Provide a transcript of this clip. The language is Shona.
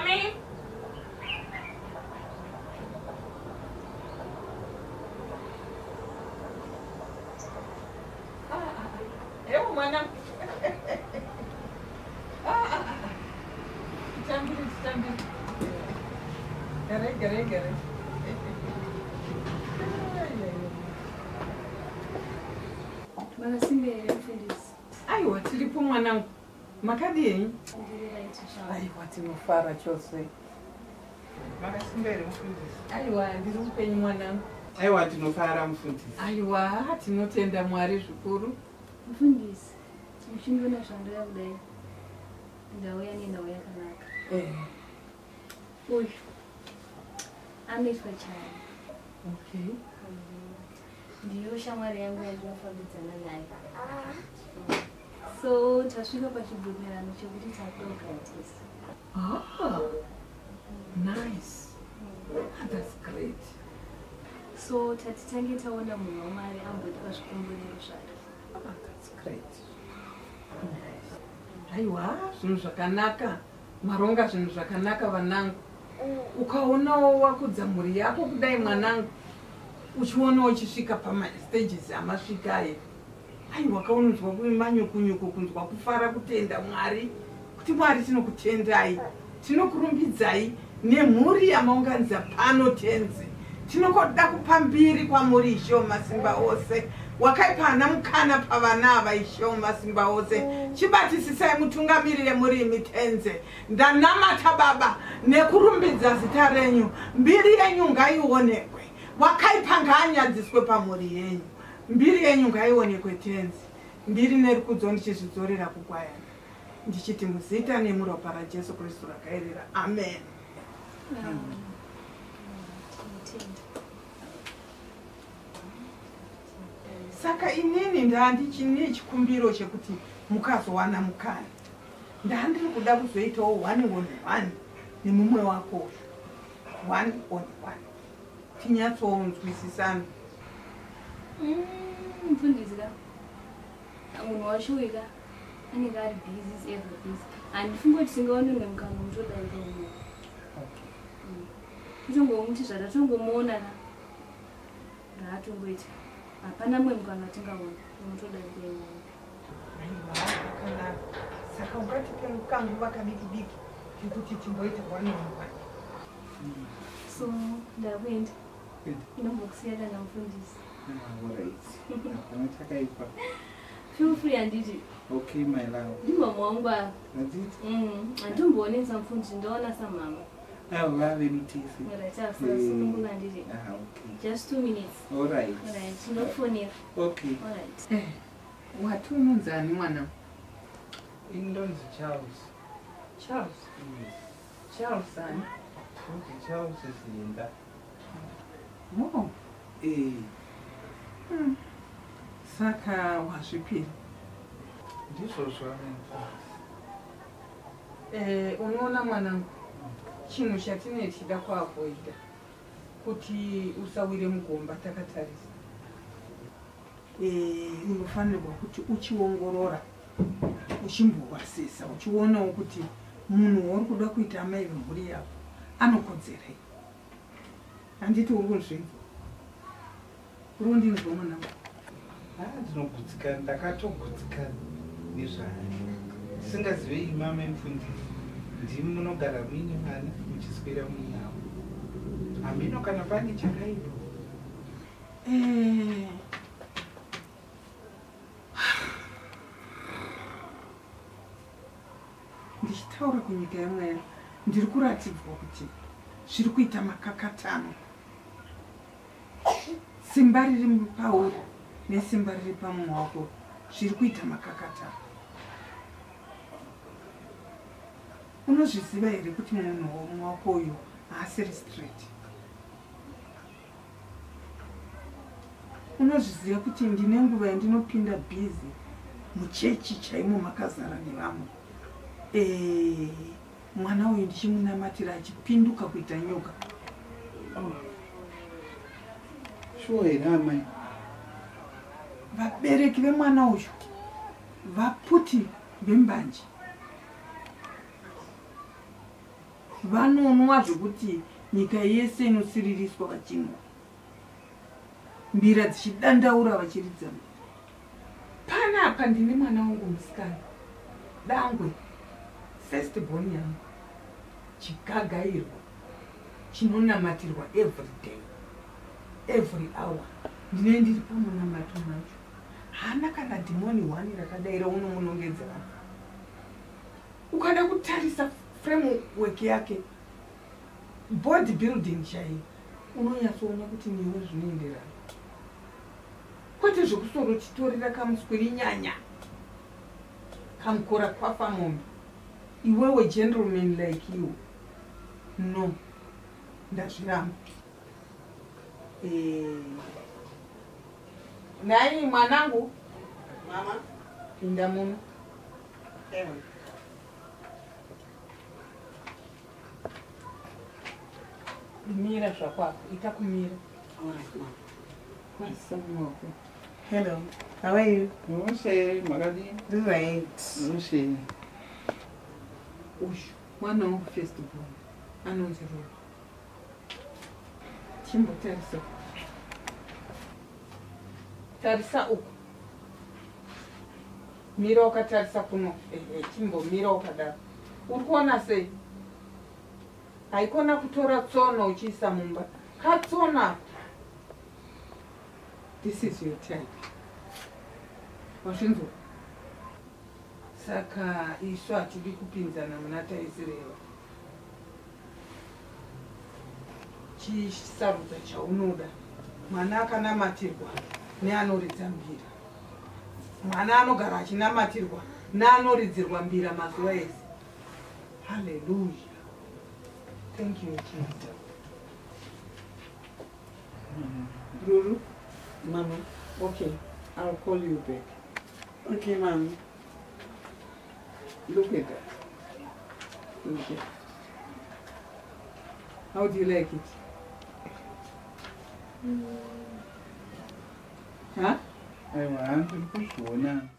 Amai. Eu, Mwana. Tambi. Gare. Mana simbe Mufundisi. Aiwa, tiripo mwanangu. Makadini? Aiwa, tinofara chose. Mana simbe Mufundisi. Aiwa, ndiri upenyu mwanangu. Aiwa, tinofara Mufundisi. Aiwa, tinotenda Mwari zvikuru. Mufundisi, mushindona zvandaya kudai. Ndauya nendau yakanaka. Uyu anoitwa Chai. Okay. Ndiyo shamwari yangu yandinofambidzana naye. So tasvika pachibvumirano chekuti takuorganize. Nice. That's great. So tatitange taona munhu wamari ambotipa zvikumbuniro zvake. That's great. Nice. Aiwa, zvinhu zvakanaka. Maronga zvinhu zvakanaka vanangu. Ukaonawo wakudza mhuri yako kudai mwanangu. Uchiona uchisvika pamastages amasvika aya. Aiwa, kaunonzwa manyukunyuku, kunzwa kufara kutenda Mwari. Kuti Mwari tinokutendai. Tinokurumbidzai nemhuri yamaunganidza pano tenzi. Tinokoda kupa mbiri kwamuri Isho Masimba ose. Wakaipa hana mukana pavana ava Isho Masimba ose. Chibatisisai mutungamirire muri mitenze. Ndanamata Baba nekurumbidza zita renyu. Mbiri yenyu ngaionekwe. Wakaipa ngaanyadziswe pamuri yenyu. Mbiri yenyu ngaionekwe tenzi. Mbiri nerikudzo ndichizvidzorera kukwayana. Ndichiti muzita nemuropa raJesu Kristu rakaerera. Amen. Saka inini ndandichine chikumbiro chekuti mukazowana mukana. Ndandiri kuda kuzoitawo 1-on-1 nemumwe wako. 1-on-1. Tinyatsonzwisisana. Mufundisi ka. Munhu washuwika. Anenge ari busy ever busy. Handifungi kuti tingaone umwe mukana mutodaira umwe. Kutongomuti zvatatongomuona na. Ndaatongoita. Hapana mwe mukana tingaona mutodaira umwe. Aiwa, saka ungatipe mukanguva kadiki-diki kuti timboita 1-on-1. So, ndakuenda. Ndombokusiyana namufundisi. Alright. Feel free anditi. Okay, my love. Ndimama wangu apa. That's it? Andimbonesa mufundisi ndaona samama. Oh, very tasty. Alright, I'll see anditi. Okay. Just 2 minutes. Alright. Alright, ndofoniera. Okay. Alright. Wati unonzani mwana? Indonzi Charles. Charles? Yes. Charles ani? Okay, Charles is Linda. Oh. Saka wazvipira. Ndizvo zvamenza. Unoona mwanangu, chinhu chatine tichida kuavoida kuti usawire mugomba takatarisa. Unofanirwa kuti uchiongorora, uchimbovasisa, uchionawo kuti munhu uri kuda kuita amai vemhuri yako anokodzerei. Handiti uri kunzvinza? Uri kundinzwa mwanangu? Ndinogutsikana, ndakatogutsikana nezvaari. Ndisingazivi imama Mufundisi. Ndimi munogara muine vana muchiswera muinavo. Hamino kana pane chakaipa. Ndichitaura kunyika yemweya, ndiri kuratidzwa kuti zviri kuita makakatano. Simba riri pauri nesimba riri pamumwe wako zviri kuita makakatano. Unozviziva here kuti munhu womumwe wako uyu haasiri straight? Unozviziva kuti ndine nguva yandinopinda bhizi muchechi chaimo makazara nevamwe. Mwana uyu ndichimunamatira achipinduka kuita nyoka. Sure here, Amai. Vabereki vemwana uyu vaputi vembanje. vanonwa zvekuti nyika yese inosiririswa vachinwa, mbira dzichidandaura vachiridza. Panapa ndine mwana wangu musikana dangwe, first born yangu, chigagairwa chinonamatirwa every day, every hour. Ndine ndiri pamunamato macho. Hana kana dhimoni 1 rakadaira unomunongedzera. Ukada kutarisa framework yake, body building chaiyo, unonyatsoona kuti niwe zvinoenderana. Kwete zvokusoro chitorera kamuswiri nyanya, kamukora kwafa mombe. Iwewe gentleman like you. No. Ndazviramba. Nai mwanangu. Mama. Pinda muno. Mira zvakwako, ita kumira. Alright, Mama. Masamoko. Hello, how are you? Nose, Magadi. Right. Nose. Ush, mwana wangu first born. Anonzi Roy. Chimbo tarisa. Tarisa uku. Mira wakatarisa kuno. Chimbo mira wakadaro. Urikuona sei? Haikona kutora tsono uchiisa mumba. Katsona. This is your time. Washinzwa. Saka isu hatidi kupinzana muna taisireva. Chisarudza chaunoda. Mwana akanamatirwa neanoridza mbira. Mwana anogara achinamatirwa neanoridzirwa mbira mazuva ese. Hallelujah. Thank you, Jesus. Ruru? Mama. Okay, I'll call you back. Okay, Mom. Look at that. Okay. How do you like it? Huh? I want to push one.